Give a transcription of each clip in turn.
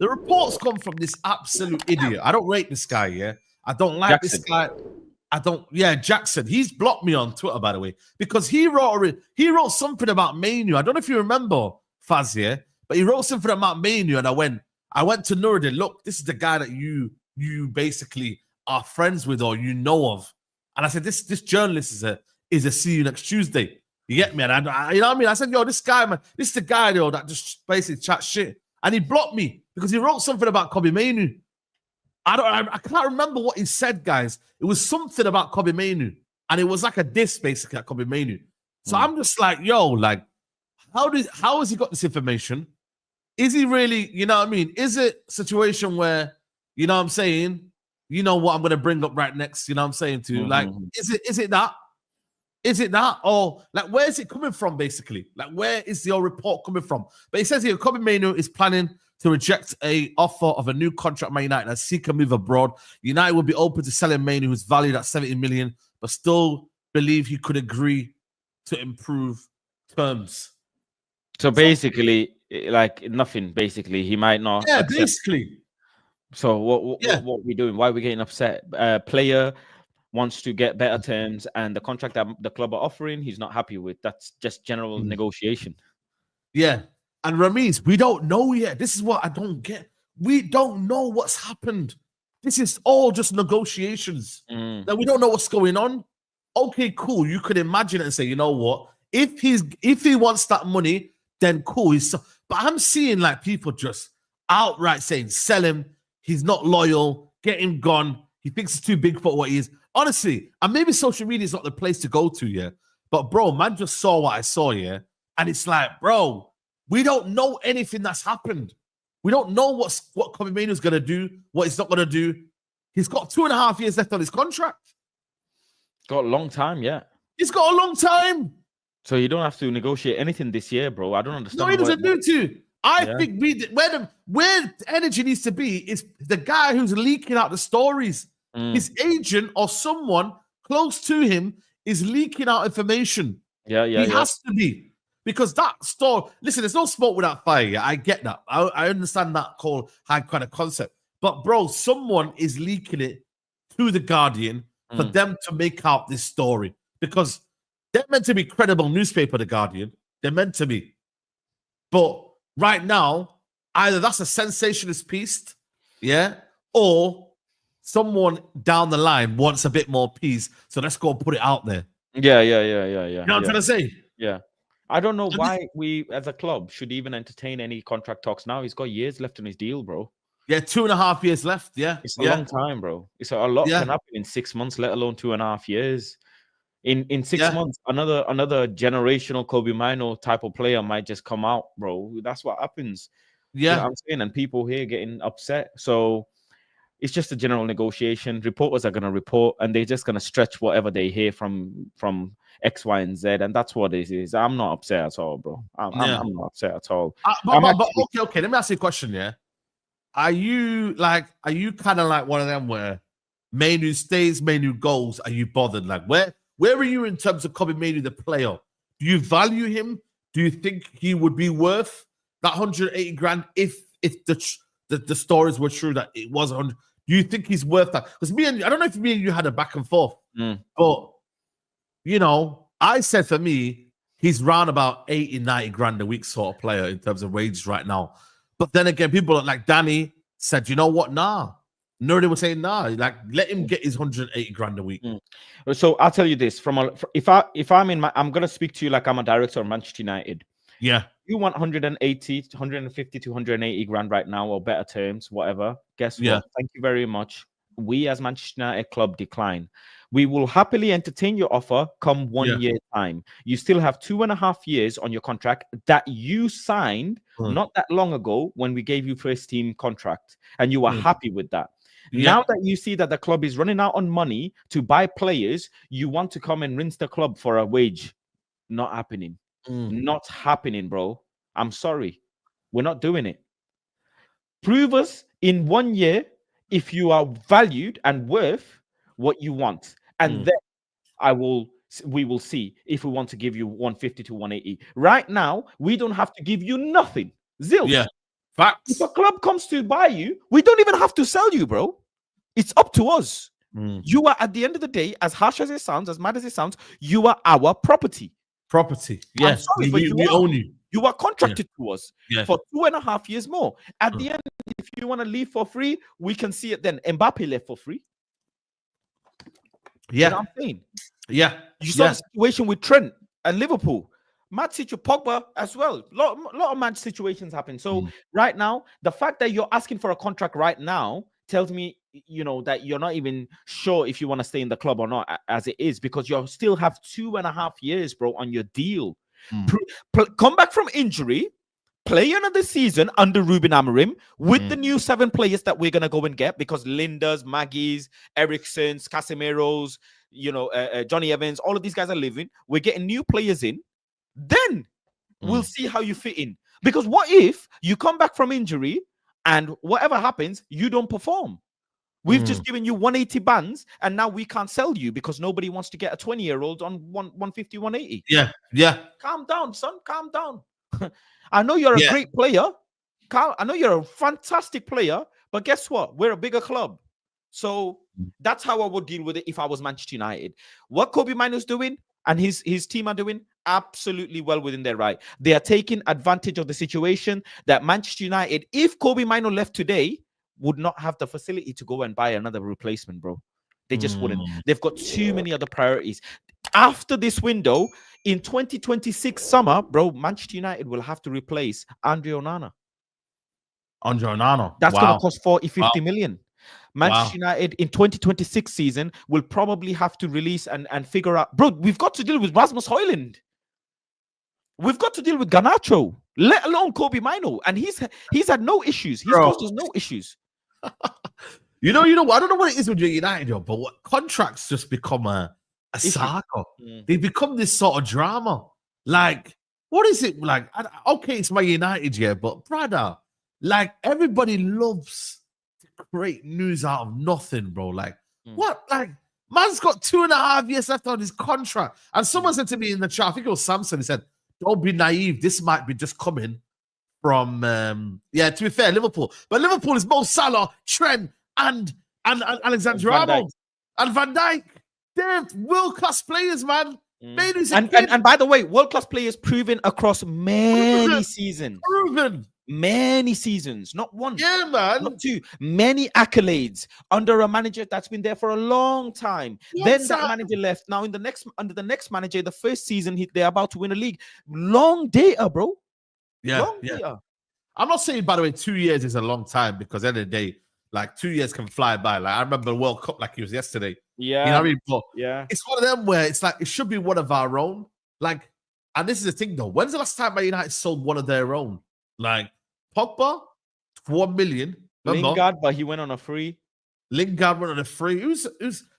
The reports come from this absolute idiot. I don't rate this guy, yeah? I don't like Jackson. this guy. Jackson. He's blocked me on Twitter, by the way, because he wrote something about Mainoo. I don't know if you remember, Faz, yeah? But he wrote something about Mainoo, and I went to Nuruddin. Look, this is the guy that you basically are friends with or you know of. And I said, this journalist is a see you next Tuesday. You get me? And I you know what I mean? I said, yo, this guy, man, this is the guy, yo, that just basically chat shit. And he blocked me because he wrote something about Kobbie Mainoo. I can't remember what he said, guys. It was something about Kobbie Mainoo. And it was like a diss, basically, at Kobbie Mainoo. So I'm just like, yo, like, how has he got this information? Is he really, you know what I mean? Is it a situation where, you know what I'm saying? You know what I'm going to bring up right next, you know what I'm saying to you? Like, is it that? Is it that? Or, like, where is it coming from, basically? Like, where is your report coming from? But it says here, Kobbie Mainoo is planning to reject a offer of a new contract at Man United and seek a move abroad. United will be open to selling Mainoo, who's valued at 70 million, but still believe he could agree to improve terms. So basically, like nothing. Basically, he might not. Yeah, accept. basically. So what are we doing? Why are we getting upset? Player wants to get better terms, and the contract that the club are offering, he's not happy with. That's just general negotiation. Yeah. And Ramiz, we don't know yet. This is what I don't get. We don't know what's happened. This is all just negotiations. That we don't know what's going on. Okay, cool. You could imagine it and say, you know what? If he wants that money, then cool. But I'm seeing like people just outright saying, sell him. He's not loyal. Get him gone. He thinks it's too big for what he is. Honestly, and maybe social media is not the place to go to, yeah. But bro, man just saw what I saw, yeah. And it's like, bro, we don't know anything that's happened. We don't know what Kobbie Mainoo is going to do, what he's not going to do. He's got 2.5 years left on his contract. Got a long time, yeah. He's got a long time. So you don't have to negotiate anything this year, bro. I don't understand. No, he doesn't need to. I think where the energy needs to be is the guy who's leaking out the stories. His agent or someone close to him is leaking out information. He has to be. Because that story, listen, there's no smoke without fire. Yeah? I get that. I understand that whole high kind of concept. But, bro, someone is leaking it to The Guardian for them to make out this story. Because they're meant to be credible newspaper, The Guardian. They're meant to be. But right now, either that's a sensationalist piece, yeah, or someone down the line wants a bit more peace. So let's go and put it out there. Yeah. You know what I'm trying to say? Yeah. I don't know why we, as a club, should even entertain any contract talks now. He's got years left on his deal, bro. Yeah, 2.5 years left. Yeah. It's a long time, bro. It's a lot can happen in 6 months, let alone 2.5 years. In 6 months, another generational Kobbie Mainoo type of player might just come out, bro. That's what happens. Yeah. You know what I'm saying? And people here getting upset. So it's just a general negotiation. Reporters are going to report, and they're just going to stretch whatever they hear from X, Y, and Z, and that's what it is. I'm not upset at all, bro. I'm not upset at all. Okay. Let me ask you a question. Yeah, are you kind of like one of them where Mainoo stays, Mainoo goes? Are you bothered? Like where are you in terms of Kobbie Mainoo, the player? Do you value him? Do you think he would be worth that 180 grand if the stories were true that it was 100? Do you think he's worth that? Because I don't know if me and you had a back and forth, but you know, I said for me, he's round about 80, 90 grand a week sort of player in terms of wages right now. But then again, people like Danny said, you know what? Nah. Nuruddin was saying, nah, like let him get his 180 grand a week. So I'll tell you this: if I'm gonna speak to you like I'm a director of Manchester United. Yeah. You want 180, 150 to 180 grand right now, or better terms, whatever. Guess what? Thank you very much. We as Manchester United club decline. We will happily entertain your offer come 1 year time. You still have 2.5 years on your contract that you signed not that long ago when we gave you first team contract, and you were happy with that. Now that you see that the club is running out on money to buy players, you want to come and rinse the club for a wage. Not happening. Not happening, bro. I'm sorry. We're not doing it. Prove us in 1 year if you are valued and worth what you want. And then we will see if we want to give you 150 to 180. Right now, we don't have to give you nothing. Zilch. Facts. If a club comes to buy you, we don't even have to sell you, bro. It's up to us. You are, at the end of the day, as harsh as it sounds, as mad as it sounds, you are our property. Property. Yeah. I'm sorry, but we own you. You are contracted to us for 2.5 years more. At the end, if you want to leave for free, we can see it then. Mbappe left for free. Yeah. You know what I'm saying? Yeah. You saw the situation with Trent and Liverpool. Mad situation, Pogba as well. Lot of mad situations happen. So right now, the fact that you're asking for a contract right now tells me, you know, that you're not even sure if you want to stay in the club or not, as it is, because you still have 2.5 years, bro, on your deal. Come back from injury, play another season under Ruben Amorim with the new 7 players that we're gonna go and get, because Lindas, Maggie's, Ericsson's, Casemiro's, you know, Johnny Evans, all of these guys are leaving. We're getting new players in. Then we'll see how you fit in. Because what if you come back from injury and whatever happens, you don't perform? We've just given you 180 bands, and now we can't sell you because nobody wants to get a 20-year-old on 150, 180. Yeah. Calm down, son. Calm down. I know you're a great player. I know you're a fantastic player, but guess what? We're a bigger club. So that's how I would deal with it if I was Manchester United. What Kobbie Mainoo's doing and his team are doing, absolutely well within their right. They are taking advantage of the situation that Manchester United, if Kobbie Mainoo left today, would not have the facility to go and buy another replacement, bro. They just wouldn't. They've got too many other priorities. After this window, in 2026 summer, bro, Manchester United will have to replace Andre Onana. That's going to cost 40-50 million. Manchester United in 2026 season will probably have to release and figure out, bro, we've got to deal with Rasmus Højlund. We've got to deal with Garnacho, let alone Kobbie Mainoo. And he's had no issues. He's caused us no issues. You know, I don't know what it is with United, but what contracts just become a saga. They become this sort of drama. Like, what is it like? Okay, it's my United, but brother, like, everybody loves to create news out of nothing, bro. Like, what? Like, man's got 2.5 years left on his contract. And someone said to me in the chat, I think it was Samson, he said, don't be naive. This might be just coming from, to be fair, Liverpool. But Liverpool is Mo Salah, Trent, and Alexander Arnold and Van Dijk. They're world-class players, man. And by the way, world-class players proven across many seasons. Many seasons, not one, not two, many accolades under a manager that's been there for a long time. Then that manager left. Now under the next manager, the first season they're about to win a league. Long data, bro. Long data. I'm not saying, by the way, 2 years is a long time, because at the end of the day, like, 2 years can fly by. Like, I remember the World Cup like it was yesterday. Yeah, you know what I mean? But it's one of them where it's like it should be one of our own. Like, and this is the thing though. When's the last time Man United sold one of their own? Like, Pogba, 1 million. Lingard, but he went on a free. Lingard went on a free. Who's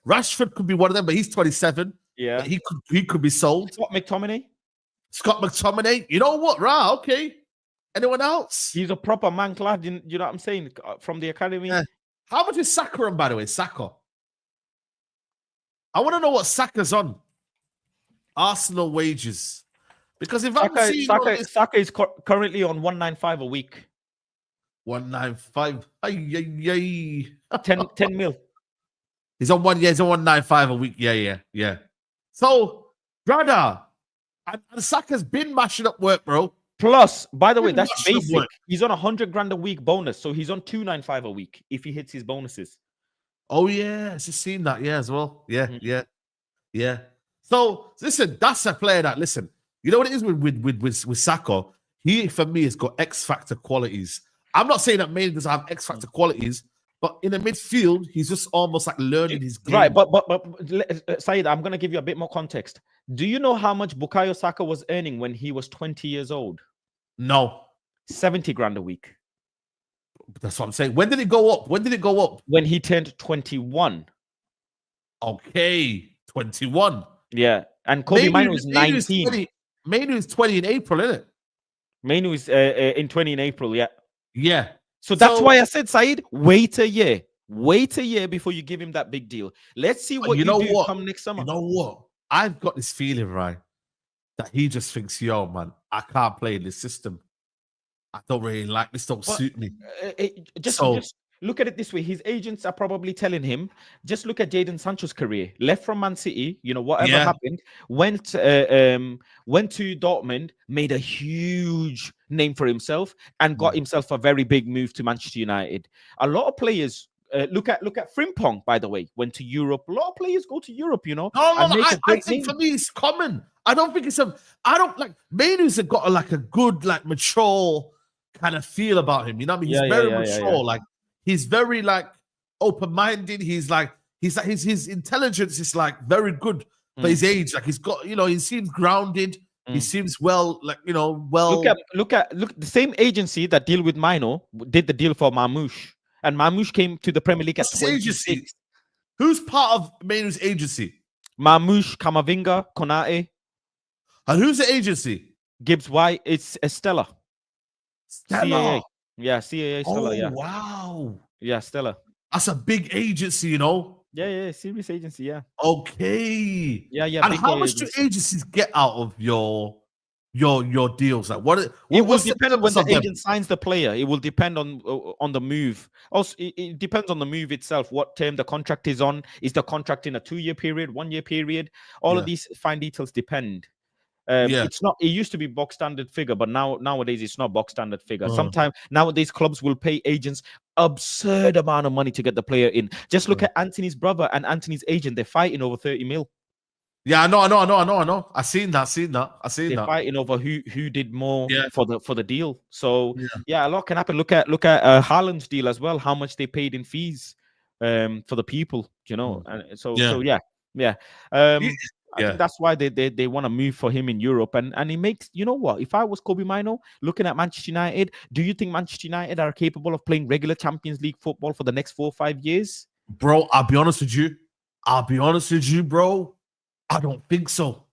Rashford could be one of them, but he's 27. Yeah, he could be sold. Scott McTominay. You know what? Right? Okay. Anyone else? He's a proper man clad. You know what I'm saying? From the academy. Yeah. How much is Saka on, by the way? Saka. I want to know what Saka's on. Arsenal wages. Because if Saka is currently on 195 a week. 195. 10 mil. He's on 195 a week. Yeah. So, brother, and Saka's been mashing up work, bro. Plus, by the way, that's basic. He's on 100 grand a week bonus, so he's on 295 a week if he hits his bonuses. Oh yeah, I've just seen that. Yeah, as well. Yeah. So listen, that's a player that, listen. You know what it is with Saka? He, for me, has got X factor qualities. I'm not saying that Mainoo doesn't have X factor qualities, but in the midfield, he's just almost like learning his game. Right, but Saeed, I'm gonna give you a bit more context. Do you know how much Bukayo Saka was earning when he was 20 years old? No. 70 grand a week. That's what I'm saying. When did it go up? When he turned 21. Okay, 21. Yeah, and Kobbie Mainoo is 19. Mainoo is 20 in April, isn't it? Mainoo is in 20 in April, yeah. Yeah. So that's why I said, Saeed, wait a year. Wait a year before you give him that big deal. Let's see what you do come next summer. You know what? I've got this feeling, right, that he just thinks, yo, man, I can't play in this system. I don't really like this. Don't suit me. Just look at it this way. His agents are probably telling him, just look at Jadon Sancho's career. Left from Man City, whatever happened, went to Dortmund, made a huge name for himself, and got himself a very big move to Manchester United. A lot of players. Look at Frimpong, by the way, went to Europe. A lot of players go to Europe, No, I think for me it's common. I don't think I don't like Mainoo's got a good, mature kind of feel about him. You know what I mean? He's very mature. Like he's very open-minded. His intelligence is very good for his age. Like he's got, he seems grounded. He seems well. Look at the same agency that deal with Mainoo did the deal for Marmoush. And Marmoush came to the Premier League at 26. Who's part of Mainoo's agency? Marmoush, Kamavinga, Konate. And who's the agency? Gibbs White. It's Stella. Stella. CAA. Yeah, CAA Stella. Oh, yeah. Wow. Yeah, Stella. That's a big agency, Yeah, serious agency, yeah. Okay. Yeah. And how much do agencies get out of your deals? Like what it will depend on when the agent signs the player. It will depend on the move. Also, it depends on the move itself, what term the contract is on. Is the contract in a 2-year period, 1-year period? All of these fine details depend. It's not. It used to be box standard figure, but nowadays it's not box standard figure. Sometimes nowadays clubs will pay agents absurd amount of money to get the player in. Just look at Anthony's brother and Anthony's agent. They're fighting over 30 mil. Yeah, I know. I seen that. They're fighting over who did more for the deal. So a lot can happen. Look at Haaland's deal as well. How much they paid in fees for the people, and so I think that's why they want to move for him in Europe. And he makes, what? If I was Kobbie Mainoo looking at Manchester United, do you think Manchester United are capable of playing regular Champions League football for the next 4 or 5 years? Bro, I'll be honest with you, bro. I don't think so.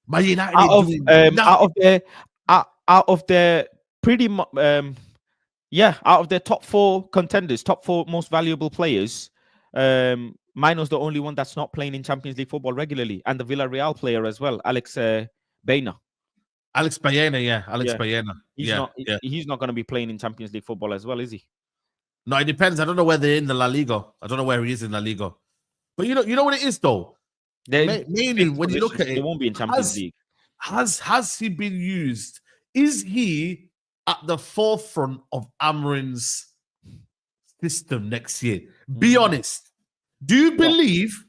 Man United out of their pretty much out of their top 4 contenders, top 4 most valuable players, Mainoo's the only one that's not playing in Champions League football regularly, and the Villarreal player as well, Alex Baena. Alex Baena. He's not going to be playing in Champions League football as well, is he? No, it depends. I don't know where they're in the La Liga. I don't know where he is in La Liga. But you know what it is though. Mainly when you look at it, he won't be in Champions League. Has he been used? Is he at the forefront of Amorim's system next year? Be honest. Do you believe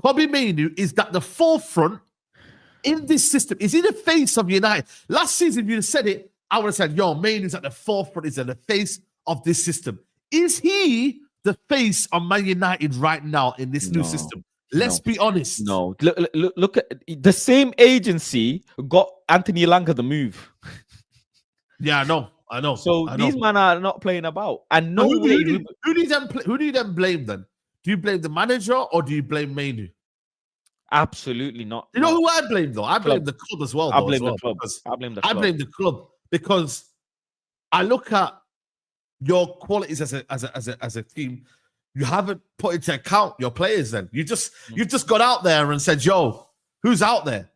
Kobbie Mainoo is at the forefront in this system? Is he the face of United? Last season, you said it, I would have said, Mainoo's at the forefront, is at the face of this system. Is he the face of Man United right now in this new system? Let's be honest. No. Look at the same agency got Anthony Elanga the move. Yeah, I know. So these men are not playing about. And who do you then blame then? Do you blame the manager or do you blame Mainoo? Absolutely not. You know who I blame though? I blame the club as well. I blame the club. I blame the club because I look at your qualities as a team. You haven't put into account your players. Then you've just got out there and said, "Yo, who's out there?"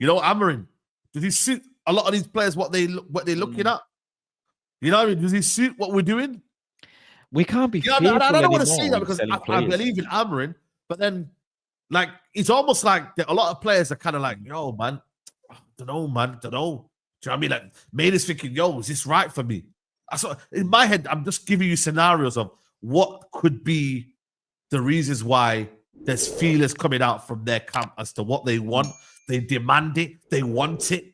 Amorim. Does he suit a lot of these players? What they're looking at? You know what I mean? Does he suit what we're doing? We can't be. I don't want to say that because I believe in Amorim, but then it's almost like a lot of players are kind of like, "Yo, man, I don't know, man, don't know." Do you know what I mean? Like, Mainoo's thinking, "Yo, is this right for me?" In my head, I'm just giving you scenarios of what could be the reasons why there's feelers coming out from their camp as to what they want. They demand it. They want it.